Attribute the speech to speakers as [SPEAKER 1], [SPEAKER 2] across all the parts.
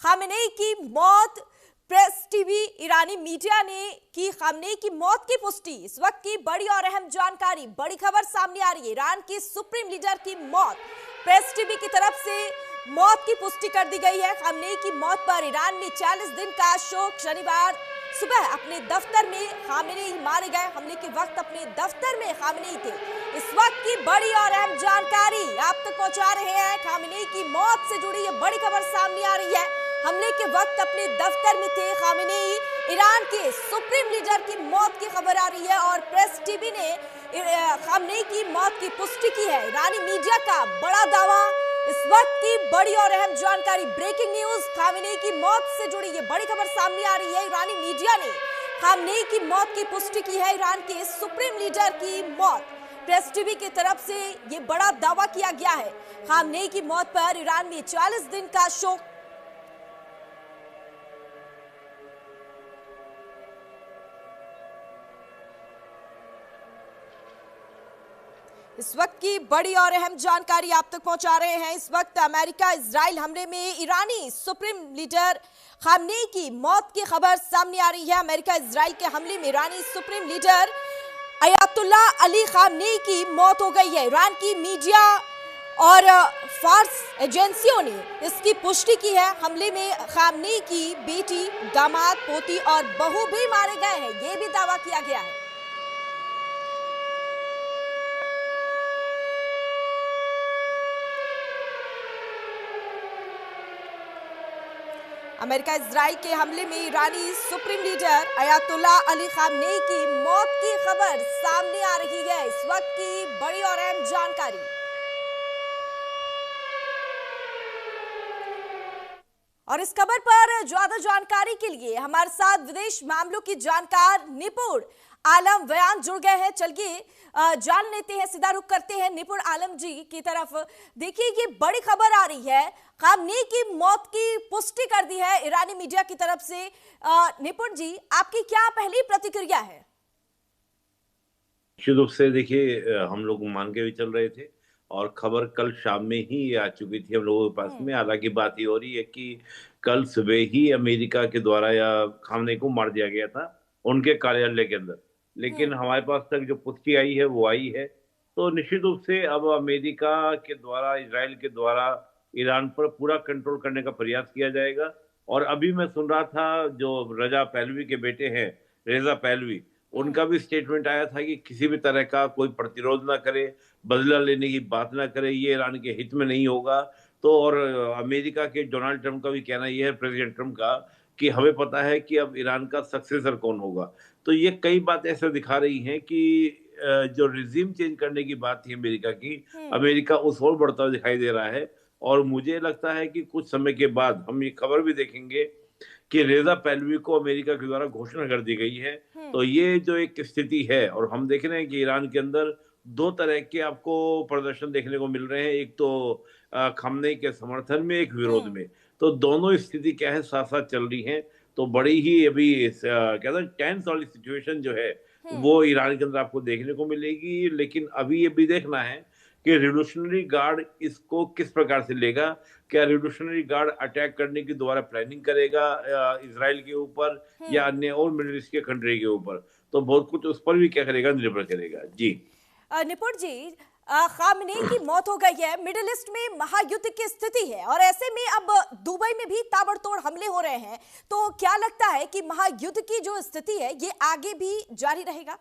[SPEAKER 1] Khamenei की मौत। Press TV ईरानी media ने की खामेनेई की मौत की पुष्टि। इस वक्त की बड़ी और अहम जानकारी, बड़ी खबर सामने आ रही है। ईरान के सुप्रीम लीडर की मौत, प्रेस टीवी की तरफ से मौत की पुष्टि कर दी गई है। खामेनेई की मौत पर ईरान में 40 दिन का शोक। शनिवार सुबह अपने दफ्तर में खामेनेई मारे गए। हमले के वक्त अपने दफ्तर में खामेनेई थे। इस वक्त की बड़ी और अहम जानकारी आप तक पहुंचा रहे हैं। खामेनेई की मौत से जुड़ी ये बड़ी खबर सामने आ रही है। हमले के वक्त अपने दफ्तर में थे खामेनेई। ईरान के सुप्रीम लीडर की मौत की खबर आ रही है और प्रेस टीवी ने खामेनेई की मौत की पुष्टि की है। ईरानी मीडिया का बड़ा दावा। इस वक्त की बड़ी और अहम जानकारी, ब्रेकिंग न्यूज, खामेनेई की मौत से जुड़ी ये बड़ी खबर सामने आ रही है। ईरानी मीडिया ने खामेनेई की मौत की पुष्टि की है। ईरान के सुप्रीम लीडर की मौत, प्रेस टीवी की तरफ से ये बड़ा दावा किया गया है। खामेनेई की मौत पर ईरान में 40 दिन का शोक। इस वक्त की बड़ी और अहम जानकारी आप तक पहुंचा रहे हैं। इस वक्त अमेरिका इजराइल हमले में ईरानी सुप्रीम लीडर खामेनेई की मौत की खबर सामने आ रही है। अमेरिका इजराइल के हमले में ईरानी supreme leader Ayatollah Ali Khamenei की मौत हो गई है। ईरान की मीडिया और फार्स एजेंसियों ने इसकी पुष्टि की है। हमले में खामेनेई की बेटी, दामाद, पोती और बहू भी मारे गए हैं, यह भी दावा किया गया है। अमेरिका इजराइल के हमले में ईरानी supreme leader Ayatollah Ali Khamenei की मौत की खबर सामने आ रही है। इस वक्त की बड़ी और अहम जानकारी। और इस खबर पर ज्यादा जानकारी के लिए हमारे साथ विदेश मामलों की जानकार निपुण आलम बयान जुड़ गए हैं। चलिए जान लेते हैं, सीधा रुख करते हैं निपुण आलम जी की तरफ। देखिए, ये बड़ी खबर आ रही है, खामेनेई की मौत की पुष्टि कर दी है ईरानी मीडिया की तरफ से। निपुण जी, आपकी क्या पहली प्रतिक्रिया है?
[SPEAKER 2] निश्चित रूप से देखिए, हम लोग मान के भी चल रहे थे और खबर कल शाम में ही आ चुकी थी हम लोगों के पास में। हालांकि बात ये हो रही है कि कल सुबह ही अमेरिका के द्वारा या खामेनेई को मार दिया गया था उनके कार्यालय के अंदर, लेकिन हमारे पास तक जो पुष्टि आई है वो आई है। तो निश्चित रूप से अब अमेरिका के द्वारा, इजराइल के द्वारा ईरान पर पूरा कंट्रोल करने का प्रयास किया जाएगा। और अभी मैं सुन रहा था, जो रजा पहलवी के बेटे हैं, रेजा पहलवी, उनका भी स्टेटमेंट आया था कि किसी भी तरह का कोई प्रतिरोध ना करे, बदला लेने की बात ना करे, ये ईरान के हित में नहीं होगा। तो और अमेरिका के डोनाल्ड ट्रंप का भी कहना यह है, प्रेसिडेंट ट्रंप का, कि हमें पता है कि अब ईरान का सक्सेसर कौन होगा। तो ये कई बात ऐसे दिखा रही हैं कि जो रिजीम चेंज करने की बात थी अमेरिका की, अमेरिका उस ओर बढ़ता हुआ दिखाई दे रहा है। और मुझे लगता है कि कुछ समय के बाद हम ये खबर भी देखेंगे कि रेजा पहलवी को अमेरिका के द्वारा घोषणा कर दी गई है। तो ये जो एक स्थिति है, और हम देख रहे हैं कि ईरान के अंदर दो तरह के आपको प्रदर्शन देखने को मिल रहे हैं, एक तो खामेनेई के समर्थन में, एक विरोध में। तो दोनों स्थिति क्या है, साथ साथ चल रही हैं। तो बड़ी ही अभी कहते हैं टेंस वाली सिचुएशन जो है वो ईरान के अंदर आपको देखने को मिलेगी। लेकिन अभी ये भी देखना है कि रिवोल्यूशनरी गार्ड इसको किस प्रकार से लेगा। क्या रिवोल्यूशनरी गार्ड अटैक करने की दोबारा प्लानिंग करेगा इजराइल के ऊपर या अन्य और मिडिल ईस्ट के कंट्री के ऊपर? तो बहुत कुछ उस पर भी क्या करेगा, निर्भर करेगा। जी
[SPEAKER 1] निपुण जी, खामेनेई की मौत हो गई है, मिडिल ईस्ट में महायुद्ध की स्थिति है और ऐसे में अब दुबई में भी ताबड़तोड़ हमले हो रहे हैं। तो क्या लगता है कि महायुद्ध की जो स्थिति है ये आगे भी जारी रहेगा?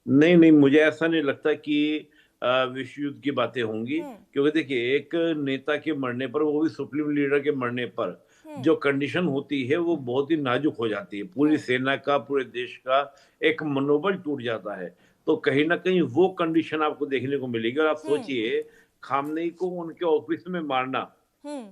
[SPEAKER 2] नहीं नहीं, मुझे ऐसा नहीं लगता कि विश्व युद्ध की बातें होंगी। क्योंकि देखिए, एक नेता के मरने पर, वो भी सुप्रीम लीडर के मरने पर, जो कंडीशन होती है वो बहुत ही नाजुक हो जाती है। पूरी सेना का, पूरे देश का एक मनोबल टूट जाता है। तो कहीं ना कहीं वो कंडीशन आपको देखने को मिलेगी। और आप सोचिए, खामेनेई को उनके ऑफिस में मारना,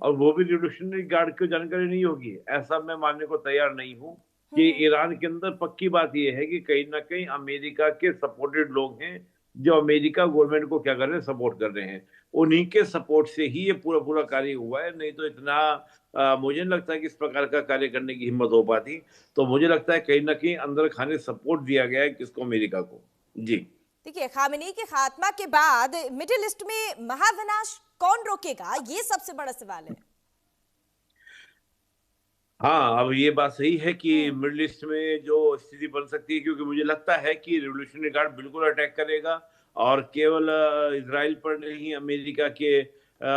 [SPEAKER 2] और वो भी रिवोल्यूशनरी गार्ड की जानकारी नहीं होगी, ऐसा मैं मानने को तैयार नहीं हूँ। कि ईरान के अंदर पक्की बात यह है कि कहीं ना कहीं अमेरिका के सपोर्टेड लोग हैं, जो अमेरिका गवर्नमेंट को क्या कर रहे हैं, सपोर्ट कर रहे हैं। उन्हीं के सपोर्ट से ही ये पूरा पूरा कार्य हुआ है। नहीं तो इतना मुझे नहीं लगता कि इस प्रकार का कार्य करने की हिम्मत हो पाती। तो मुझे लगता है कहीं ना कहीं अंदर खाने सपोर्ट दिया गया है किसको, अमेरिका को। जी
[SPEAKER 1] देखिए, खामेनेई के खात्मा के बाद मिडिल ईस्ट में महाविनाश कौन रोकेगा, ये सबसे बड़ा सवाल है।
[SPEAKER 2] हाँ, अब ये बात सही है कि
[SPEAKER 1] हम्म।
[SPEAKER 2] मिडल ईस्ट में जो स्थिति बन सकती है, क्योंकि मुझे लगता है कि रिवॉल्यूशनरी गार्ड बिल्कुल अटैक करेगा और केवल इज़राइल पर नहीं, अमेरिका के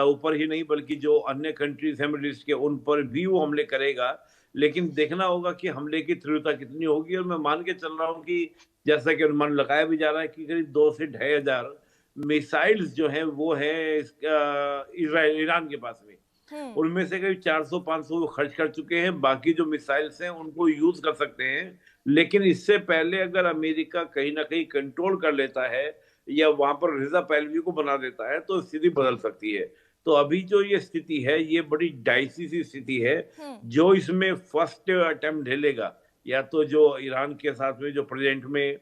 [SPEAKER 2] ऊपर ही नहीं, बल्कि जो अन्य कंट्रीज़ हैं मिडल ईस्ट के, उन पर भी वो हमले करेगा। लेकिन देखना होगा कि हमले की तीव्रता कितनी होगी, और मैं मान के चल रहा हूँ कि जैसा कि अनुमान लगाया भी जा रहा है कि करीब 2 से 2,500 मिसाइल्स जो हैं वो हैं इज़राइल ईरान के पास में।
[SPEAKER 1] हम्म।
[SPEAKER 2] उनमें से करीब 400-500 वो खर्च कर चुके हैं, बाकी जो मिसाइल्स हैं उनको यूज कर सकते हैं। लेकिन इससे पहले अगर अमेरिका कहीं ना कहीं कंट्रोल कर लेता है या वहां पर रिजा पहलवी को बना देता है तो स्थिति बदल सकती है। तो अभी जो ये स्थिति है ये बड़ी डाइसी सी स्थिति है।
[SPEAKER 1] हम्म।
[SPEAKER 2] जो इसमें फर्स्ट अटेम्प्ट ढेलेगा, या तो जो ईरान के साथ में जो प्रेजेंट में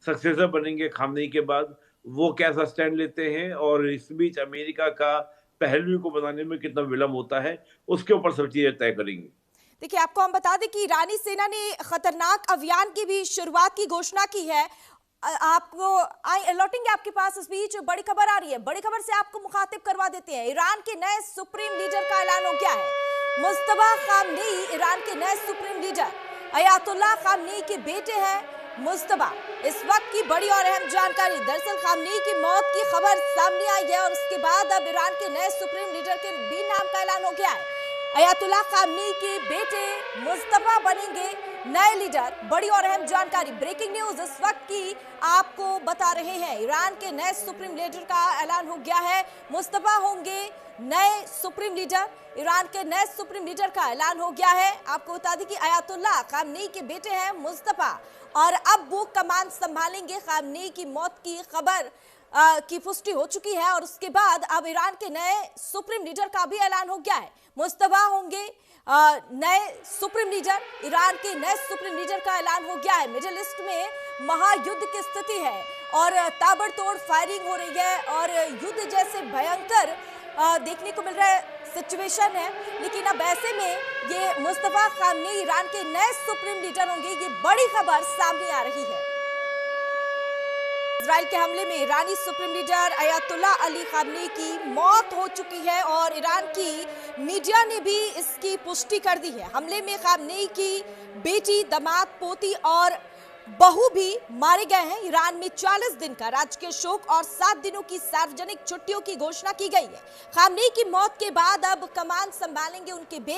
[SPEAKER 2] सक्सेसर बनेंगे खामनेई के बाद, वो कैसा स्टैंड लेते हैं, और इस बीच अमेरिका का पहलवी को बनाने में कितना विलंब होता है, उसके ऊपर सब चीजें तय करेंगी।
[SPEAKER 1] देखिए, आपको हम बता दें कि ईरानी सेना ने खतरनाक अभियान की भी शुरुआत की घोषणा की है। आपको लौटेंगे आपके पास। इस बीच बड़ी खबर आ रही है, बड़ी खबर से आपको मुखातिब करवा देते हैं। ईरान के नए सुप्रीम लीडर का ऐलान हो गया है। मुस्तफा खामनेई ईरान के नए सुप्रीम लीडर अयातुल्लाह खामनेई के बेटे हैं मुस्तफा। इस वक्त की बड़ी और अहम जानकारी, दरअसल खामनेई की मौत की खबर सामने आई है और उसके बाद अब ईरान के नए सुप्रीम लीडर के भी नाम का ऐलान हो गया है। अयातुल्लाह खामनेई के बेटे मुस्तफा बनेंगे नए लीडर। बड़ी और अहम जानकारी, ब्रेकिंग न्यूज इस वक्त की आपको बता रहे हैं। ईरान के नए सुप्रीम लीडर का ऐलान हो गया है। मुस्तफा होंगे नए सुप्रीम लीडर। ईरान के नए सुप्रीम लीडर का ऐलान हो गया है। आपको बता दें कि अयातुल्लाह खामनेई के बेटे हैं मुस्तफा, और अब वो कमान संभालेंगे। खामनेई की मौत की खबर की पुष्टि हो चुकी है और उसके बाद अब ईरान के नए सुप्रीम लीडर का भी ऐलान हो गया है। मुस्तफा होंगे नए सुप्रीम लीडर। ईरान के नए सुप्रीम लीडर का ऐलान हो गया है। मिडिल ईस्ट में महायुद्ध की स्थिति है और ताबड़तोड़ फायरिंग हो रही है और युद्ध जैसे भयंकर देखने को मिल रहा है सिचुएशन है। लेकिन अब ऐसे में ये मुस्तफा खामनेई ईरान के नए सुप्रीम लीडर होंगे, ये बड़ी खबर सामने आ रही है। इजराइल के हमले में ईरानी supreme leader Ayatollah Ali Khamenei की मौत हो चुकी है और ईरान की मीडिया ने भी इसकी पुष्टि कर दी है। हमले में खामनेई की बेटी, दामाद, पोती और बहू भी मारे गए हैं। ईरान में 40 दिन का राजकीय शोक और 7 दिनों की सार्वजनिक छुट्टियों की घोषणा की गई है। खामनेई की मौत के बाद अब कमान संभालेंगे उनके बेटे